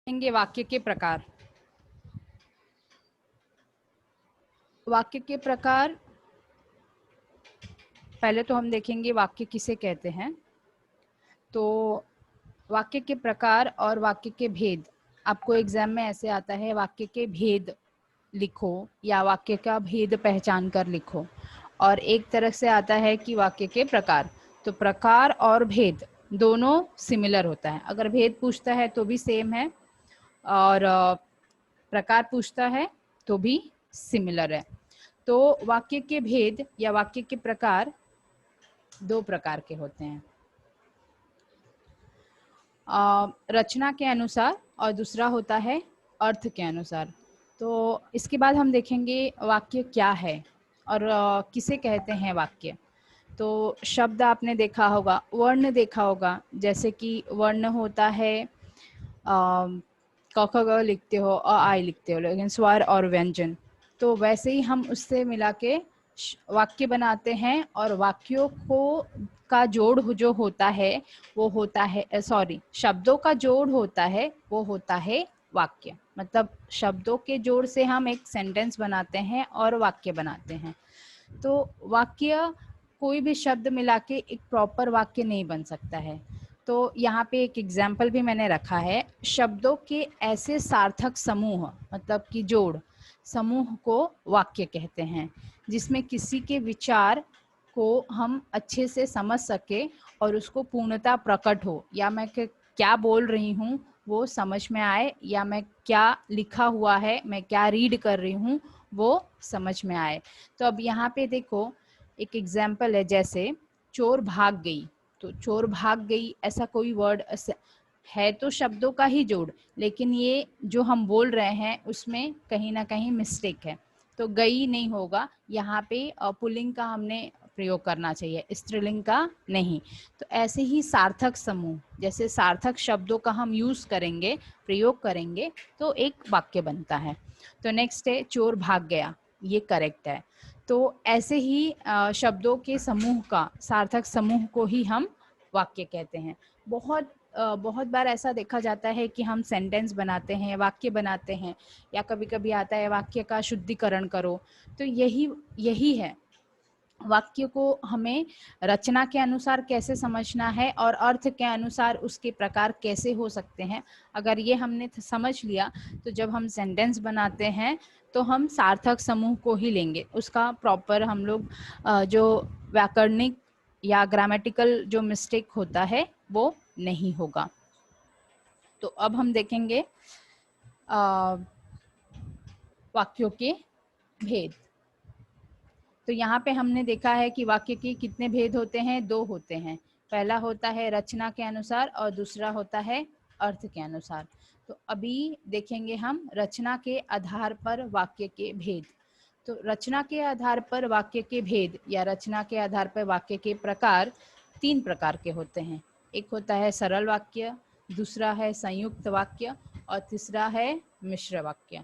देखेंगे वाक्य के प्रकार। वाक्य के प्रकार पहले तो हम देखेंगे वाक्य किसे कहते हैं। तो वाक्य के प्रकार और वाक्य के भेद, आपको एग्जाम में ऐसे आता है वाक्य के भेद लिखो या वाक्य का भेद पहचान कर लिखो, और एक तरह से आता है कि वाक्य के प्रकार। तो प्रकार और भेद दोनों सिमिलर होता है, अगर भेद पूछता है तो भी सेम है और प्रकार पूछता है तो भी सिमिलर है। तो वाक्य के भेद या वाक्य के प्रकार दो प्रकार के होते हैं, रचना के अनुसार और दूसरा होता है अर्थ के अनुसार। तो इसके बाद हम देखेंगे वाक्य क्या है और किसे कहते हैं वाक्य। तो शब्द आपने देखा होगा, वर्ण देखा होगा, जैसे कि वर्ण होता है क ख ग लिखते हो और आई लिखते हो, लेकिन स्वर और व्यंजन। तो वैसे ही हम उससे मिला के वाक्य बनाते हैं, और वाक्यों को का जोड़ जो होता है वो होता है शब्दों का जोड़ होता है वो होता है वाक्य। मतलब शब्दों के जोड़ से हम एक सेंटेंस बनाते हैं और वाक्य बनाते हैं। तो वाक्य कोई भी शब्द मिला के एक प्रॉपर वाक्य नहीं बन सकता है। तो यहाँ पे एक एग्जाम्पल भी मैंने रखा है, शब्दों के ऐसे सार्थक समूह, मतलब कि जोड़ समूह को वाक्य कहते हैं, जिसमें किसी के विचार को हम अच्छे से समझ सके और उसको पूर्णता प्रकट हो, या मैं क्या बोल रही हूँ वो समझ में आए, या मैं क्या लिखा हुआ है, मैं क्या रीड कर रही हूँ वो समझ में आए। तो अब यहाँ पे देखो एक एग्जाम्पल है, जैसे चोर भाग गई। तो चोर भाग गई ऐसा कोई वर्ड है तो शब्दों का ही जोड़, लेकिन ये जो हम बोल रहे हैं उसमें कहीं ना कहीं मिस्टेक है, तो गई नहीं होगा यहाँ पे, पुल्लिंग का हमने प्रयोग करना चाहिए, स्त्रीलिंग का नहीं। तो ऐसे ही सार्थक समूह, जैसे सार्थक शब्दों का हम यूज करेंगे, प्रयोग करेंगे, तो एक वाक्य बनता है। तो नेक्स्ट है चोर भाग गया, ये करेक्ट है। तो ऐसे ही शब्दों के समूह का, सार्थक समूह को ही हम वाक्य कहते हैं। बहुत बार ऐसा देखा जाता है कि हम सेंटेंस बनाते हैं, वाक्य बनाते हैं, या कभी कभी आता है वाक्य का शुद्धिकरण करो। तो यही है, वाक्य को हमें रचना के अनुसार कैसे समझना है और अर्थ के अनुसार उसके प्रकार कैसे हो सकते हैं। अगर ये हमने समझ लिया तो जब हम सेंटेंस बनाते हैं तो हम सार्थक समूह को ही लेंगे, उसका प्रॉपर हम लोग जो व्याकरणिक या ग्रामेटिकल जो मिस्टेक होता है वो नहीं होगा। तो अब हम देखेंगे वाक्यों के भेद। तो यहाँ पे हमने देखा है कि वाक्य के कितने भेद होते हैं, दो होते हैं। पहला होता है रचना के अनुसार और दूसरा होता है अर्थ के अनुसार। तो अभी देखेंगे हम रचना के आधार पर वाक्य के भेद। तो रचना के आधार पर वाक्य के भेद या रचना के आधार पर वाक्य के प्रकार तीन प्रकार के होते हैं। एक होता है सरल वाक्य, दूसरा है संयुक्त वाक्य और तीसरा है मिश्र वाक्य।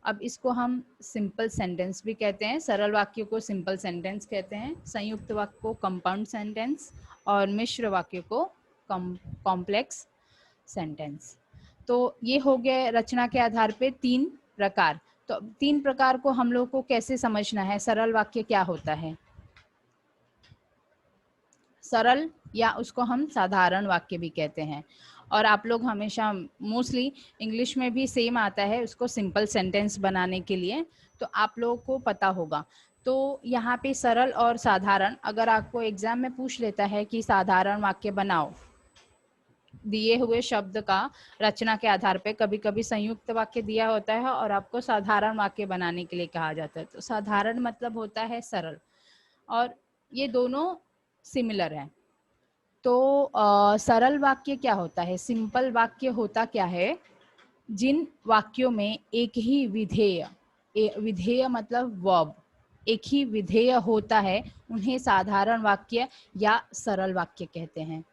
अब इसको हम सिंपल सेंटेंस भी कहते हैं, सरल वाक्य को सिंपल सेंटेंस कहते हैं, संयुक्त वाक्य को कंपाउंड सेंटेंस और मिश्र वाक्य को कॉम्प्लेक्स सेंटेंस। तो ये हो गए रचना के आधार पे तीन प्रकार। तो तीन प्रकार को हम लोग को कैसे समझना है, सरल वाक्य क्या होता है, सरल या उसको हम साधारण वाक्य भी कहते हैं, और आप लोग हमेशा मोस्टली इंग्लिश में भी सेम आता है उसको सिंपल सेंटेंस बनाने के लिए, तो आप लोगों को पता होगा। तो यहाँ पे सरल और साधारण, अगर आपको एग्जाम में पूछ लेता है कि साधारण वाक्य बनाओ दिए हुए शब्द का रचना के आधार पे, कभी कभी संयुक्त वाक्य दिया होता है और आपको साधारण वाक्य बनाने के लिए कहा जाता है। तो साधारण मतलब होता है सरल, और ये दोनों सिमिलर है। तो सरल वाक्य क्या होता है, सिंपल वाक्य होता क्या है, जिन वाक्यों में एक ही विधेय, विधेय मतलब वर्ब, एक ही विधेय होता है उन्हें साधारण वाक्य या सरल वाक्य कहते हैं।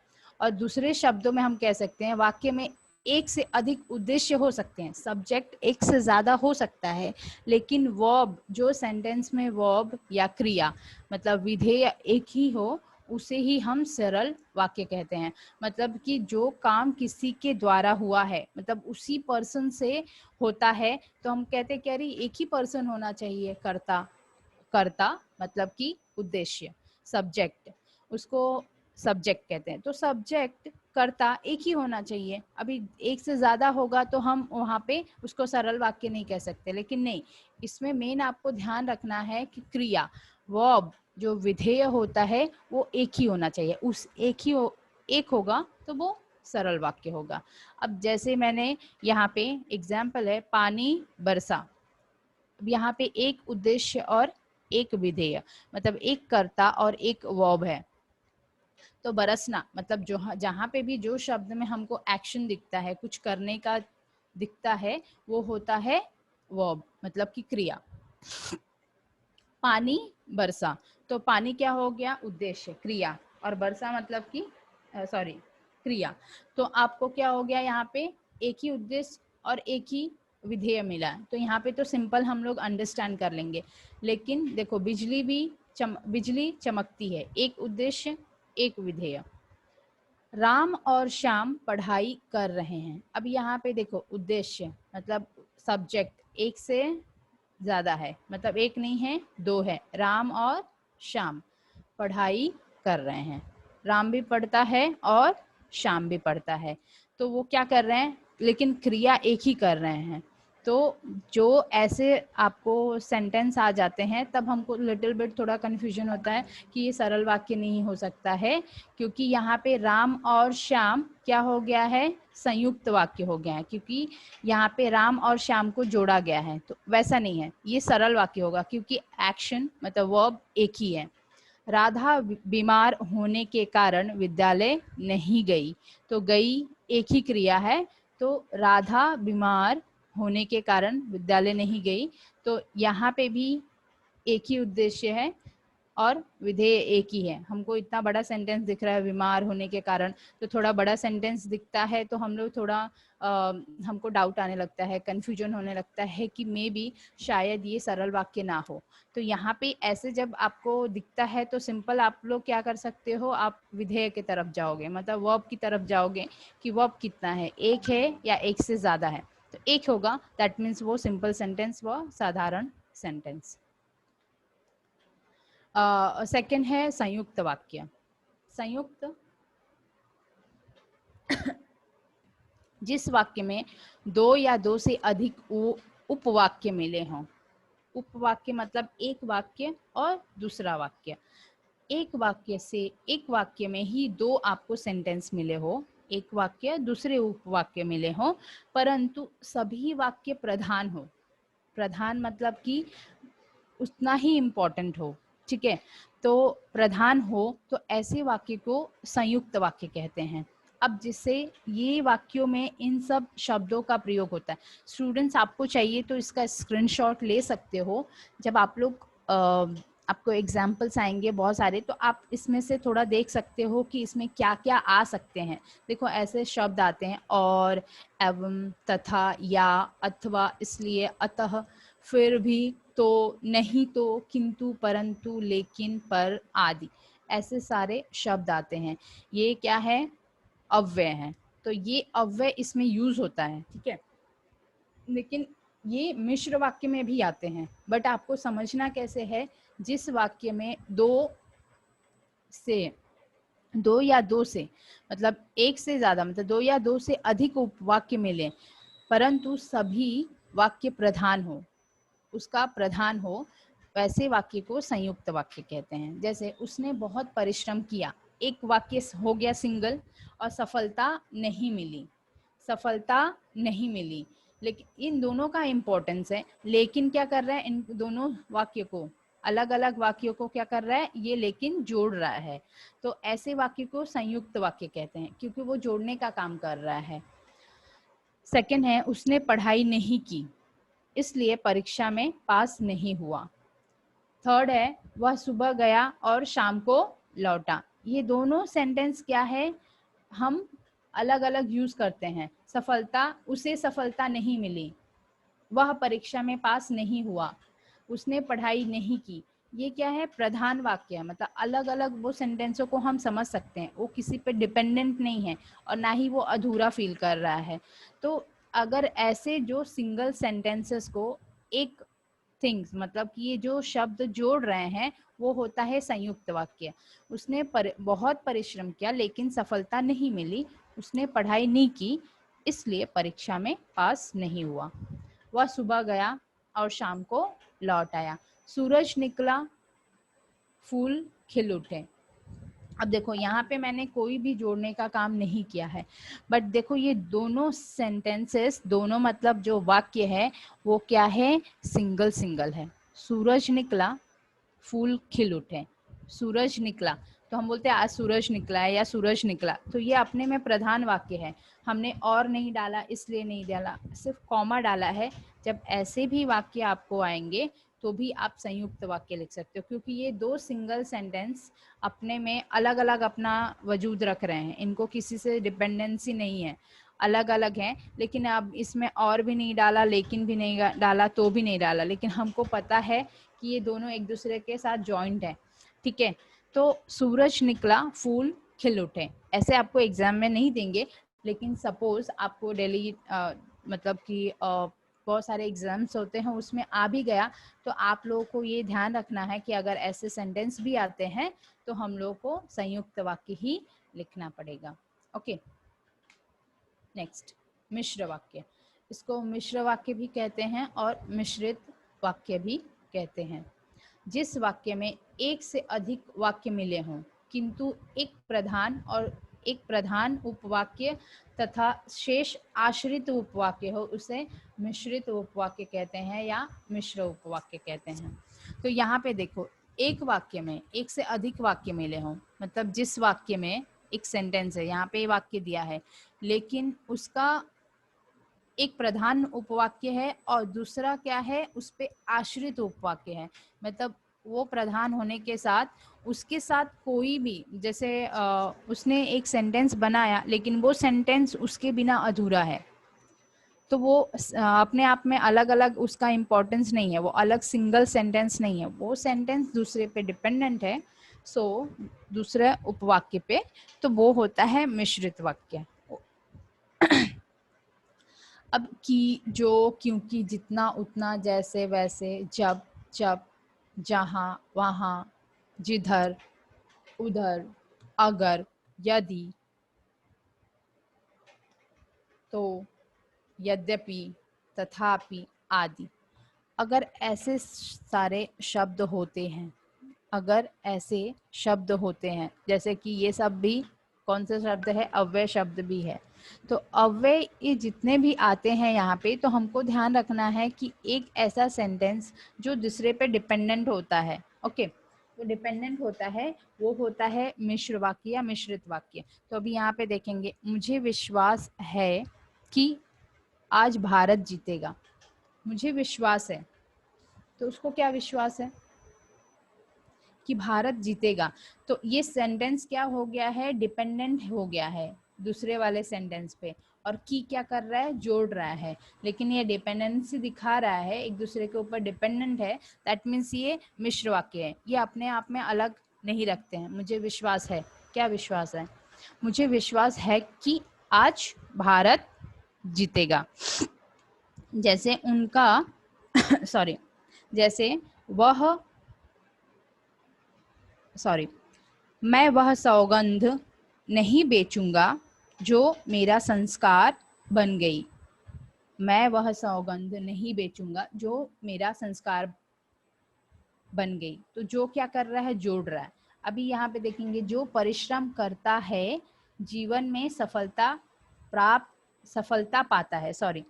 और दूसरे शब्दों में हम कह सकते हैं वाक्य में एक से अधिक उद्देश्य हो सकते हैं, सब्जेक्ट एक से ज्यादा हो सकता है, लेकिन वर्ब जो सेंटेंस में वर्ब या क्रिया मतलब विधेय एक ही हो, उसे ही हम सरल वाक्य कहते हैं। मतलब कि जो काम किसी के द्वारा हुआ है, मतलब उसी पर्सन से होता है, तो हम कहते हैं कि अरे एक ही पर्सन होना चाहिए कर्ता। कर्ता मतलब कि उद्देश्य, सब्जेक्ट, उसको सब्जेक्ट कहते हैं। तो सब्जेक्ट कर्ता एक ही होना चाहिए। अभी एक से ज्यादा होगा तो हम वहाँ पे उसको सरल वाक्य नहीं कह सकते, लेकिन नहीं, इसमें मेन आपको ध्यान रखना है कि क्रिया, वर्ब, जो विधेय होता है वो एक ही होना चाहिए। उस एक होगा तो वो सरल वाक्य होगा। अब जैसे मैंने यहाँ पे एग्जाम्पल है पानी बरसा। अब यहाँ पे एक उद्देश्य और एक विधेय, मतलब एक कर्ता और एक वर्ब है। तो बरसना मतलब जो जहाँ पे भी जो शब्द में हमको एक्शन दिखता है, कुछ करने का दिखता है, वो होता है वर्ब, मतलब कि क्रिया। पानी बरसा, तो पानी क्या हो गया, उद्देश्य, क्रिया, और बरसा मतलब कि सॉरी क्रिया। तो आपको क्या हो गया, यहाँ पे एक ही उद्देश्य और एक ही विधेय मिला। तो यहाँ पे तो सिंपल हम लोग अंडरस्टैंड कर लेंगे। लेकिन देखो बिजली भी बिजली चमकती है, एक उद्देश्य एक विधेय। राम और श्याम पढ़ाई कर रहे हैं। अब यहाँ पे देखो उद्देश्य मतलब सब्जेक्ट एक से ज्यादा है, मतलब एक नहीं है दो है। राम और श्याम पढ़ाई कर रहे हैं। राम भी पढ़ता है और श्याम भी पढ़ता है। तो वो क्या कर रहे हैं, लेकिन क्रिया एक ही कर रहे हैं। तो जो ऐसे आपको सेंटेंस आ जाते हैं तब हमको लिटिल बिट थोड़ा कन्फ्यूजन होता है कि ये सरल वाक्य नहीं हो सकता है, क्योंकि यहाँ पे राम और श्याम क्या हो गया है, संयुक्त वाक्य हो गया है, क्योंकि यहाँ पे राम और श्याम को जोड़ा गया है। तो वैसा नहीं है, ये सरल वाक्य होगा क्योंकि एक्शन मतलब वर्ब एक ही है। राधा बीमार होने के कारण विद्यालय नहीं गई। तो गई एक ही क्रिया है, तो राधा बीमार होने के कारण विद्यालय नहीं गई। तो यहाँ पे भी एक ही उद्देश्य है और विधेय एक ही है। हमको इतना बड़ा सेंटेंस दिख रहा है बीमार होने के कारण, तो थोड़ा बड़ा सेंटेंस दिखता है तो हम लोग थोड़ा हमको डाउट आने लगता है, कंफ्यूजन होने लगता है कि मे बी शायद ये सरल वाक्य ना हो। तो यहाँ पे ऐसे जब आपको दिखता है तो सिंपल आप लोग क्या कर सकते हो, आप विधेय की तरफ जाओगे, मतलब वर्ब की तरफ जाओगे कि वर्ब कितना है, एक है या एक से ज्यादा है। तो एक होगा, दैट मीन्स वो सिंपल सेंटेंस, वो साधारण सेंटेंस। सेकंड है संयुक्त वाक्य। संयुक्त जिस वाक्य में दो या दो से अधिक उपवाक्य मिले हों। उपवाक्य मतलब एक वाक्य और दूसरा वाक्य, एक वाक्य से एक वाक्य में ही दो आपको सेंटेंस मिले हो, एक वाक्य दूसरे उपवाक्य मिले हो, परंतु सभी वाक्य प्रधान हो। प्रधान मतलब कि उतना ही इम्पोर्टेंट हो, ठीक है। तो प्रधान हो तो ऐसे वाक्य को संयुक्त वाक्य कहते हैं। अब जिससे ये वाक्यों में इन सब शब्दों का प्रयोग होता है। स्टूडेंट्स आपको चाहिए तो इसका स्क्रीनशॉट ले सकते हो। जब आप लोग आपको एग्जाम्पल्स आएंगे बहुत सारे, तो आप इसमें से थोड़ा देख सकते हो कि इसमें क्या क्या आ सकते हैं। देखो ऐसे शब्द आते हैं और, एवं, तथा, या, अथवा, इसलिए, अतः, फिर भी, तो, नहीं तो, किंतु, परंतु, लेकिन, पर, आदि, ऐसे सारे शब्द आते हैं। ये क्या है, अव्यय है। तो ये अव्यय इसमें यूज होता है, ठीक है। लेकिन ये मिश्र वाक्य में भी आते हैं, बट आपको समझना कैसे है, जिस वाक्य में दो या दो से मतलब एक से ज्यादा, मतलब दो या दो से अधिक उपवाक्य मिले, परंतु सभी वाक्य प्रधान हो, उसका प्रधान हो, वैसे वाक्य को संयुक्त वाक्य कहते हैं। जैसे उसने बहुत परिश्रम किया, एक वाक्य हो गया सिंगल, और सफलता नहीं मिली, सफलता नहीं मिली। लेकिन इन दोनों का इम्पोर्टेंस है, लेकिन क्या कर रहा है, इन दोनों वाक्य को, अलग अलग वाक्यों को क्या कर रहा है ये, लेकिन जोड़ रहा है। तो ऐसे वाक्य को संयुक्त वाक्य कहते हैं, क्योंकि वो जोड़ने का काम कर रहा है। सेकंड है, उसने पढ़ाई नहीं की इसलिए परीक्षा में पास नहीं हुआ। थर्ड है, वह सुबह गया और शाम को लौटा। ये दोनों सेंटेंस क्या है, हम अलग अलग यूज करते हैं। सफलता, उसे सफलता नहीं मिली, वह परीक्षा में पास नहीं हुआ, उसने पढ़ाई नहीं की, ये क्या है, प्रधान वाक्य है, मतलब अलग अलग वो सेंटेंसों को हम समझ सकते हैं, वो किसी पे डिपेंडेंट नहीं है और ना ही वो अधूरा फील कर रहा है। तो अगर ऐसे जो सिंगल सेंटेंसेस को एक थिंग्स, मतलब कि ये जो शब्द जोड़ रहे हैं, वो होता है संयुक्त वाक्य। उसने बहुत परिश्रम किया लेकिन सफलता नहीं मिली, उसने पढ़ाई नहीं की इसलिए परीक्षा में पास नहीं हुआ। वह सुबह गया और शाम को लौट आया। सूरज निकला, फूल खिल उठे। अब देखो यहाँ पे मैंने कोई भी जोड़ने का काम नहीं किया है, बट देखो ये दोनों सेंटेंसेस, दोनों मतलब जो वाक्य है वो क्या है, सिंगल सिंगल है। सूरज निकला, फूल खिल उठे। सूरज निकला तो हम बोलते हैं आज सूरज निकला है या सूरज निकला, तो ये अपने में प्रधान वाक्य है। हमने और नहीं डाला इसलिए नहीं डाला, सिर्फ कॉमा डाला है। जब ऐसे भी वाक्य आपको आएंगे तो भी आप संयुक्त वाक्य लिख सकते हो, क्योंकि ये दो सिंगल सेंटेंस अपने में अलग अलग अपना वजूद रख रहे हैं, इनको किसी से डिपेंडेंसी नहीं है, अलग अलग हैं। लेकिन अब इसमें और भी नहीं डाला, लेकिन भी नहीं डाला, तो भी नहीं डाला, लेकिन हमको पता है कि ये दोनों एक दूसरे के साथ जॉइंट है। ठीक है, तो सूरज निकला, फूल खिल उठे, ऐसे आपको एग्जाम में नहीं देंगे, लेकिन सपोज आपको डेली मतलब कि बहुत सारे एग्जाम्स होते हैं उसमें आ भी गया, तो आप लोगों को ये ध्यान रखना है कि अगर ऐसे सेंटेंस भी आते हैं तो हम लोग को संयुक्त वाक्य ही लिखना पड़ेगा। ओके, नेक्स्ट, मिश्र वाक्य। इसको मिश्र वाक्य भी कहते हैं और मिश्रित वाक्य भी कहते हैं। जिस वाक्य में एक से अधिक वाक्य मिले हों किंतु एक प्रधान उपवाक्य तथा शेष आश्रित उपवाक्य हो, उसे मिश्रित उपवाक्य कहते हैं या मिश्र उपवाक्य कहते हैं। तो यहाँ पे देखो, एक वाक्य में एक से अधिक वाक्य मिले हों, मतलब जिस वाक्य में एक सेंटेंस है, यहाँ पे वाक्य दिया है लेकिन उसका एक प्रधान उपवाक्य है और दूसरा क्या है, उस पे आश्रित उपवाक्य है, मतलब वो प्रधान होने के साथ उसके साथ कोई भी, जैसे उसने एक सेंटेंस बनाया लेकिन वो सेंटेंस उसके बिना अधूरा है, तो वो अपने आप में अलग अलग उसका इम्पोर्टेंस नहीं है, वो अलग सिंगल सेंटेंस नहीं है, वो सेंटेंस दूसरे पे डिपेंडेंट है, सो दूसरे उपवाक्य पे, तो वो होता है मिश्रित वाक्य। अब की, जो, क्योंकि, जितना, उतना, जैसे, वैसे, जब, जब, जहाँ, वहाँ, जिधर, उधर, अगर, यदि, तो, यद्यपि, तथापि आदि। अगर ऐसे सारे शब्द होते हैं, अगर ऐसे शब्द होते हैं, जैसे कि ये सब भी कौन से शब्द है, अव्यय शब्द भी है, तो अव्यय ये जितने भी आते हैं यहाँ पे, तो हमको ध्यान रखना है कि एक ऐसा सेंटेंस जो दूसरे पे डिपेंडेंट होता है। ओके, तो डिपेंडेंट होता है, वो होता है मिश्र वाक्य या मिश्रित वाक्य। तो अभी यहाँ पे देखेंगे, मुझे विश्वास है कि आज भारत जीतेगा। मुझे विश्वास है, तो उसको क्या विश्वास है कि भारत जीतेगा, तो ये सेंटेंस क्या हो गया है, डिपेंडेंट हो गया है दूसरे वाले सेंटेंस पे, और की क्या कर रहा है, जोड़ रहा है, लेकिन ये डिपेंडेंसी दिखा रहा है, एक दूसरे के ऊपर डिपेंडेंट है, दैट मीन्स ये मिश्र वाक्य है, ये अपने आप में अलग नहीं रखते हैं। मुझे विश्वास है, क्या विश्वास है, मुझे विश्वास है कि आज भारत जीतेगा। जैसे उनका सॉरी, जैसे वह, सॉरी, मैं वह सौगंध नहीं बेचूंगा जो मेरा संस्कार बन गई। मैं वह सौगंध नहीं बेचूंगा जो मेरा संस्कार बन गई, तो जो क्या कर रहा है, जोड़ रहा है। अभी यहाँ पे देखेंगे, जो परिश्रम करता है जीवन में सफलता पाता है, सॉरी,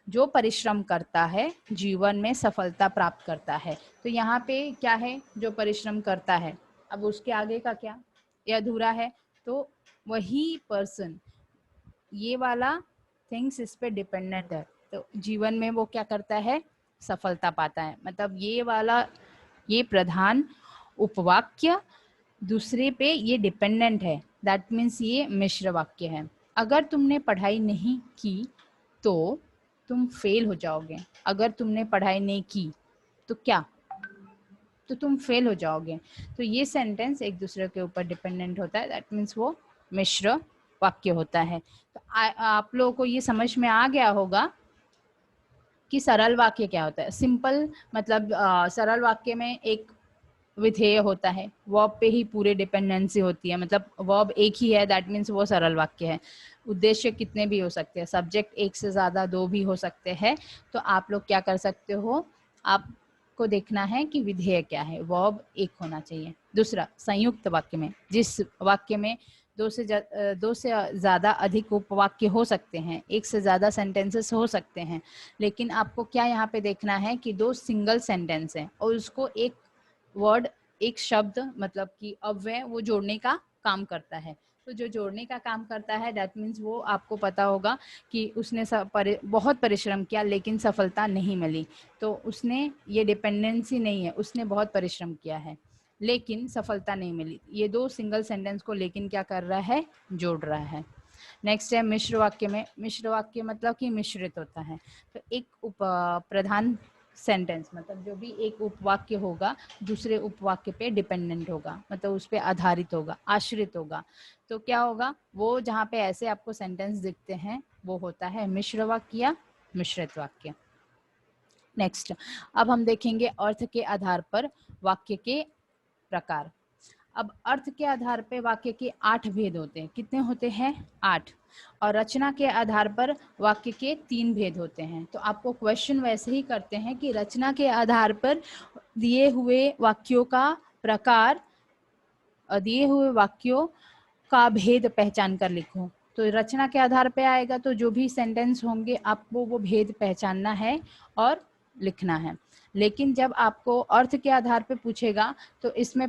जो परिश्रम करता है जीवन में सफलता प्राप्त करता है। तो यहाँ पे क्या है, जो परिश्रम करता है, अब उसके आगे का क्या, ये अधूरा है, तो वही पर्सन, ये वाला थिंग्स इस पे डिपेंडेंट है, तो जीवन में वो क्या करता है, सफलता पाता है, मतलब ये वाला, ये प्रधान उपवाक्य दूसरे पे ये डिपेंडेंट है, दैट मीन्स ये मिश्र वाक्य है। अगर तुमने पढ़ाई नहीं की तो तुम फेल हो जाओगे। अगर तुमने पढ़ाई नहीं की तो क्या, तो तुम फेल हो जाओगे। तो ये सेंटेंस एक दूसरे के ऊपर डिपेंडेंट होता है, दैट मीन्स वो मिश्र वाक्य होता है। तो आप लोगों को ये समझ में आ गया होगा कि सरल वाक्य क्या होता है। सिंपल मतलब सरल वाक्य में एक विधेय होता है, वर्ब पे ही पूरे डिपेंडेंसी होती है, मतलब वर्ब एक ही है, दैट मीन्स वो सरल वाक्य है। उद्देश्य कितने भी हो सकते हैं, सब्जेक्ट एक से ज़्यादा दो भी हो सकते हैं। तो आप लोग क्या कर सकते हो, आपको देखना है कि विधेय क्या है, वर्ब एक होना चाहिए। दूसरा, संयुक्त वाक्य में, जिस वाक्य में दो से ज़्यादा अधिक उपवाक्य हो सकते हैं, एक से ज़्यादा सेंटेंसेस हो सकते हैं, लेकिन आपको क्या यहाँ पे देखना है कि दो सिंगल सेंटेंस हैं और उसको एक वर्ड, एक शब्द मतलब कि अव्यय वो जोड़ने का काम करता है। तो जो जोड़ने का काम करता है, दैट मीन्स वो आपको पता होगा कि उसने बहुत परिश्रम किया लेकिन सफलता नहीं मिली। तो उसने, ये डिपेंडेंसी नहीं है, उसने बहुत परिश्रम किया है लेकिन सफलता नहीं मिली। ये दो सिंगल सेंटेंस को लेकिन क्या कर रहा है, जोड़ रहा है। नेक्स्ट है मिश्र वाक्य में। मिश्र वाक्य मतलब कि मिश्रित होता है। तो एक प्रधान सेंटेंस मतलब जो भी एक उपवाक्य होगा दूसरे उपवाक्य पे डिपेंडेंट होगा, मतलब उस पर आधारित होगा, आश्रित होगा। तो क्या होगा, वो जहाँ पे ऐसे आपको सेंटेंस दिखते हैं वो होता है मिश्र वाक्य या मिश्रित वाक्य। नेक्स्ट, अब हम देखेंगे अर्थ के आधार पर वाक्य के प्रकार। अब अर्थ के आधार पर वाक्य के 8 भेद होते हैं। कितने होते हैं, 8। और रचना के आधार पर वाक्य के 3 भेद होते हैं। तो आपको क्वेश्चन वैसे ही करते हैं कि रचना के आधार पर दिए हुए वाक्यों का प्रकार, दिए हुए वाक्यों का भेद पहचान कर लिखो। तो रचना के आधार पे आएगा, तो जो भी सेंटेंस होंगे आपको वो भेद पहचानना है और लिखना है। लेकिन जब आपको अर्थ के आधार पे पूछेगा तो इसमें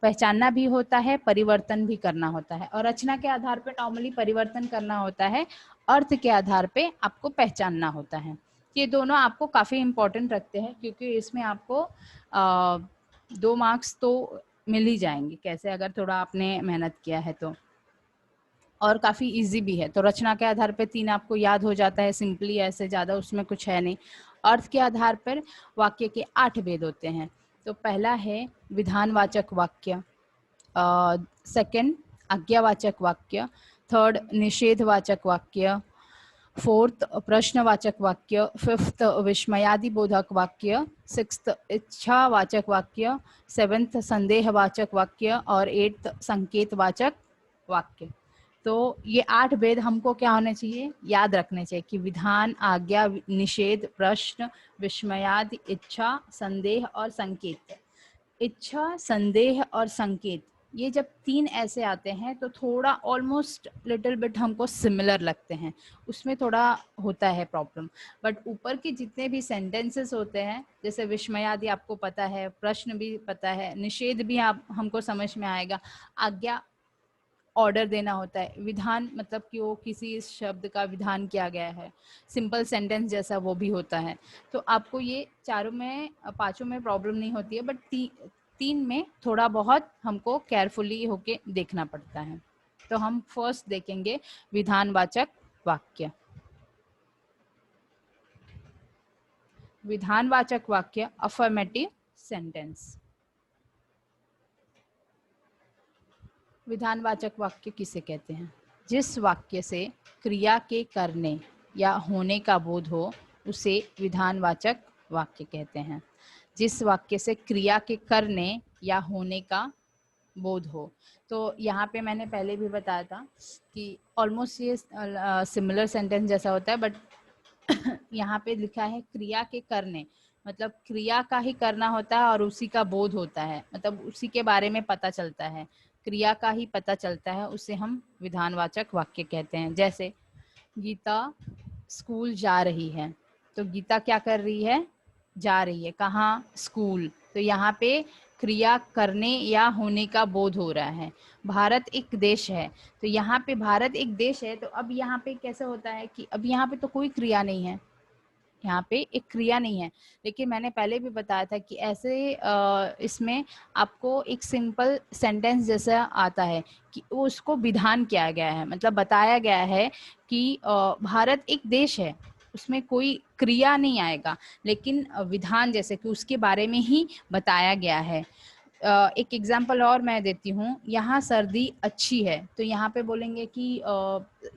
पहचानना भी होता है, परिवर्तन भी करना होता है। और रचना के आधार पे नॉर्मली परिवर्तन करना होता है, अर्थ के आधार पे आपको पहचानना होता है। ये दोनों आपको काफ़ी इम्पोर्टेंट रखते हैं क्योंकि इसमें आपको 2 मार्क्स तो मिल ही जाएंगे, कैसे, अगर थोड़ा आपने मेहनत किया है तो। और काफ़ी इजी भी है। तो रचना के आधार पे 3 आपको याद हो जाता है सिंपली, ऐसे ज़्यादा उसमें कुछ है नहीं। अर्थ के आधार पर वाक्य के 8 भेद होते हैं। तो पहला है विधानवाचक वाक्य, सेकंड आज्ञावाचक वाक्य, थर्ड निषेधवाचक वाक्य, फोर्थ प्रश्नवाचक वाक्य, फिफ्थ विस्मयादिबोधक वाक्य, सिक्स्थ इच्छावाचक वाक्य, सेवेंथ संदेहवाचक वाक्य और एट्थ संकेतवाचक वाक्य। तो ये 8 भेद हमको क्या होने चाहिए, याद रखने चाहिए कि विधान, आज्ञा, निषेध, प्रश्न, विस्मयादि, इच्छा, संदेह और संकेत। इच्छा, संदेह और संकेत, ये जब 3 ऐसे आते हैं तो थोड़ा ऑलमोस्ट लिटिल बिट हमको सिमिलर लगते हैं, उसमें थोड़ा होता है प्रॉब्लम। बट ऊपर के जितने भी सेंटेंसेस होते हैं, जैसे विस्मयादि आपको पता है, प्रश्न भी पता है, निषेध भी आप हमको समझ में आएगा, आज्ञा ऑर्डर देना होता है, विधान मतलब कि वो किसी शब्द का विधान किया गया है, सिंपल सेंटेंस जैसा वो भी होता है। तो आपको ये चारों में, 5 में प्रॉब्लम नहीं होती है, बट 3 में थोड़ा बहुत हमको केयरफुली होके देखना पड़ता है। तो हम फर्स्ट देखेंगे विधानवाचक वाक्य। विधानवाचक वाक्य, अफर्मेटिव सेंटेंस। विधानवाचक वाक्य किसे कहते हैं, जिस वाक्य से क्रिया के करने या होने का बोध हो उसे विधानवाचक वाक्य कहते हैं। जिस वाक्य से क्रिया के करने या होने का बोध हो। तो यहाँ पे मैंने पहले भी बताया था कि ऑलमोस्ट ये सिमिलर सेंटेंस जैसा होता है, बट यहाँ पे लिखा है क्रिया के करने, मतलब क्रिया का ही करना होता है और उसी का बोध होता है, मतलब उसी के बारे में पता चलता है, क्रिया का ही पता चलता है, उसे हम विधानवाचक वाक्य कहते हैं। जैसे गीता स्कूल जा रही है, तो गीता क्या कर रही है, जा रही है, कहाँ, स्कूल। तो यहाँ पे क्रिया करने या होने का बोध हो रहा है। भारत एक देश है, तो यहाँ पे भारत एक देश है, तो अब यहाँ पे कैसे होता है कि अब यहाँ पे तो कोई क्रिया नहीं है, यहाँ पे एक क्रिया नहीं है। लेकिन मैंने पहले भी बताया था कि ऐसे इसमें आपको एक सिंपल सेंटेंस जैसा आता है कि वो उसको विधान किया गया है, मतलब बताया गया है कि भारत एक देश है, उसमें कोई क्रिया नहीं आएगा, लेकिन विधान जैसे कि उसके बारे में ही बताया गया है। एक एग्जाम्पल और मैं देती हूँ, यहाँ सर्दी अच्छी है, तो यहाँ पे बोलेंगे कि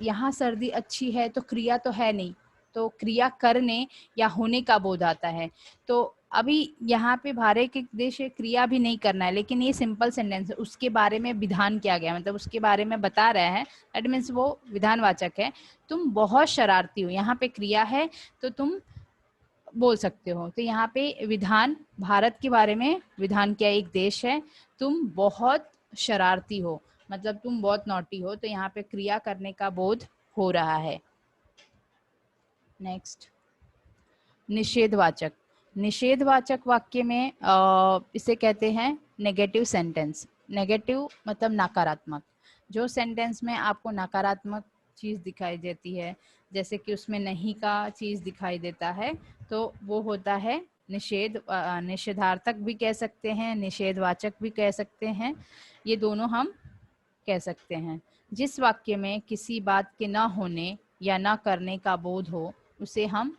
यहाँ सर्दी अच्छी है, तो क्रिया तो है नहीं, तो क्रिया करने या होने का बोध आता है। तो अभी यहाँ पे भारत के देश है, क्रिया भी नहीं करना है, लेकिन ये सिंपल सेंटेंस है, उसके बारे में विधान किया गया, मतलब उसके बारे में बता रहे हैं, दैट मीन्स वो विधानवाचक है। तुम बहुत शरारती हो, यहाँ पे क्रिया है तो तुम बोल सकते हो। तो यहाँ पे विधान, भारत के बारे में विधान क्या एक देश है, तुम बहुत शरारती हो, मतलब तुम बहुत नॉटी हो, तो यहाँ पे क्रिया करने का बोध हो रहा है। नेक्स्ट, निषेधवाचक। निषेधवाचक वाक्य में इसे कहते हैं नेगेटिव सेंटेंस। नेगेटिव मतलब नकारात्मक। जो सेंटेंस में आपको नकारात्मक चीज दिखाई देती है, जैसे कि उसमें नहीं का चीज दिखाई देता है, तो वो होता है निषेध। निषेधार्थक भी कह सकते हैं, निषेधवाचक भी कह सकते हैं, ये दोनों हम कह सकते हैं। जिस वाक्य में किसी बात के न होने या न करने का बोध हो, उसे हम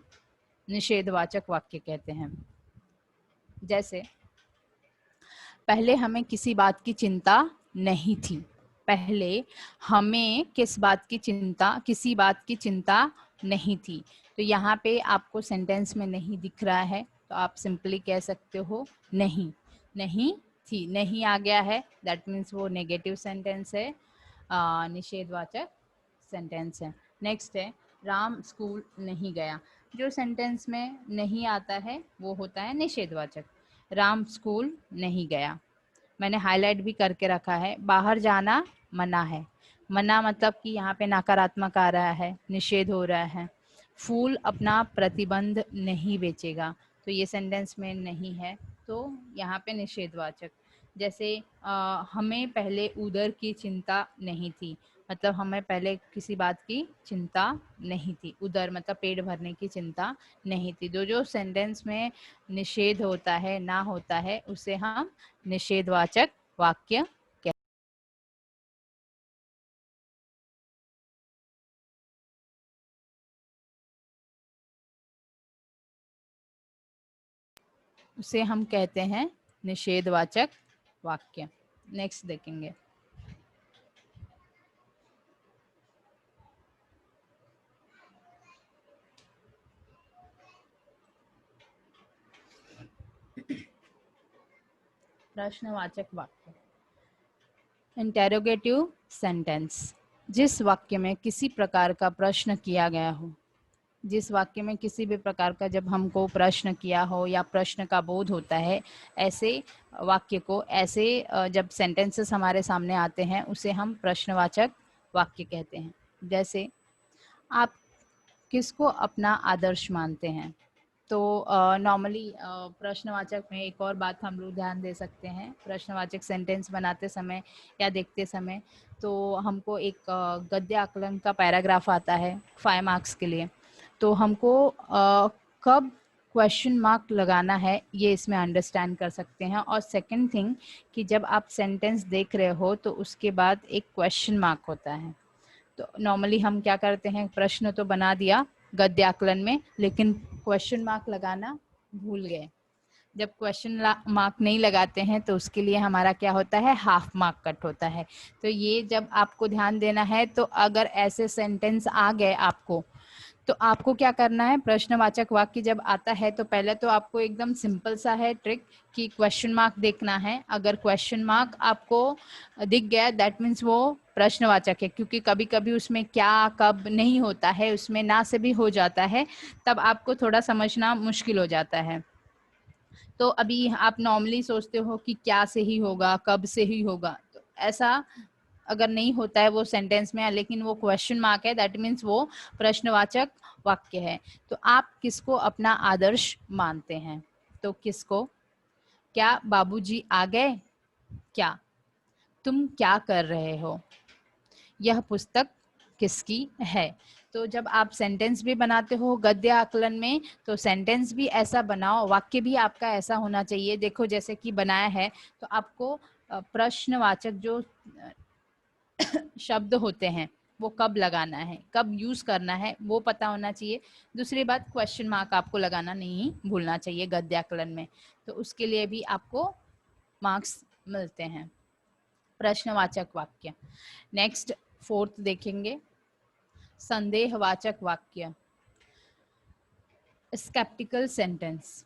निषेधवाचक वाक्य कहते हैं। जैसे, पहले हमें किसी बात की चिंता नहीं थी। पहले हमें किसी बात की चिंता नहीं थी। तो यहाँ पे आपको सेंटेंस में नहीं दिख रहा है, तो आप सिंपली कह सकते हो नहीं, नहीं थी, नहीं आ गया है, दैट मीन्स वो नेगेटिव सेंटेंस है, निषेधवाचक सेंटेंस है। नेक्स्ट है, राम स्कूल नहीं गया। जो सेंटेंस में नहीं आता है वो होता है निषेधवाचक। राम स्कूल नहीं गया। मैंने हाईलाइट भी करके रखा है, बाहर जाना मना है। मना मतलब कि यहाँ पे नकारात्मक आ रहा है, निषेध हो रहा है। फूल अपना प्रतिबंध नहीं बेचेगा, तो ये सेंटेंस में नहीं है, तो यहाँ पे निषेधवाचक। जैसे हमें पहले उधर की चिंता नहीं थी, मतलब हमें पहले किसी बात की चिंता नहीं थी। उधर मतलब पेट भरने की चिंता नहीं थी। जो सेंटेंस में निषेध होता है, ना होता है, उसे हम निषेधवाचक वाक्य कहते हैं। उसे हम कहते हैं निषेधवाचक वाक्य। नेक्स्ट देखेंगे, प्रश्नवाचक वाक्य। इंटेरोगेटिव सेंटेंस, जिस वाक्य में किसी प्रकार का प्रश्न किया गया हो। जिस वाक्य में किसी भी प्रकार का जब हमको प्रश्न किया हो या प्रश्न का बोध होता है, ऐसे वाक्य को, ऐसे जब सेंटेंसेस हमारे सामने आते हैं, उसे हम प्रश्नवाचक वाक्य कहते हैं। जैसे, आप किसको अपना आदर्श मानते हैं? तो नॉर्मली प्रश्नवाचक में एक और बात हम लोग ध्यान दे सकते हैं, प्रश्नवाचक सेंटेंस बनाते समय या देखते समय, तो हमको एक गद्य आकलन का पैराग्राफ आता है 5 मार्क्स के लिए। तो हमको कब क्वेश्चन मार्क लगाना है, ये इसमें अंडरस्टैंड कर सकते हैं। और सेकंड थिंग कि जब आप सेंटेंस देख रहे हो तो उसके बाद एक क्वेश्चन मार्क होता है। तो नॉर्मली हम क्या करते हैं, प्रश्न तो बना दिया गद्य आकलन में, लेकिन क्वेश्चन मार्क लगाना भूल गए। जब क्वेश्चन मार्क नहीं लगाते हैं तो उसके लिए हमारा क्या होता है, हाफ मार्क कट होता है। तो ये जब आपको ध्यान देना है, तो अगर ऐसे सेंटेंस आ गए आपको, तो आपको क्या करना है, प्रश्नवाचक वाक्य जब आता है तो पहले तो आपको एकदम सिंपल सा है ट्रिक कि क्वेश्चन मार्क देखना है। अगर क्वेश्चन मार्क आपको दिख गया, दैट मीन्स वो प्रश्नवाचक है, क्योंकि कभी कभी उसमें क्या कब नहीं होता है, उसमें ना से भी हो जाता है, तब आपको थोड़ा समझना मुश्किल हो जाता है। तो अभी आप नॉर्मली सोचते हो कि क्या से ही होगा, कब से ही होगा, तो ऐसा अगर नहीं होता है वो सेंटेंस में, लेकिन वो क्वेश्चन मार्क है, दैट मीन्स वो प्रश्नवाचक वाक्य है। तो आप किसको अपना आदर्श मानते हैं? तो किसको? क्या बाबूजी आ गए? क्या? तुम क्या कर रहे हो? यह पुस्तक किसकी है? तो जब आप सेंटेंस भी बनाते हो गद्य आकलन में, तो सेंटेंस भी ऐसा बनाओ, वाक्य भी आपका ऐसा होना चाहिए। देखो जैसे कि बनाया है, तो आपको प्रश्नवाचक जो शब्द होते हैं वो कब लगाना है, कब यूज करना है, वो पता होना चाहिए। दूसरी बात, क्वेश्चन मार्क आपको लगाना नहीं भूलना चाहिए गद्याकलन में, तो उसके लिए भी आपको मार्क्स मिलते हैं। प्रश्नवाचक वाक्य। नेक्स्ट 4th देखेंगे, संदेहवाचक वाक्य, स्केप्टिकल सेंटेंस।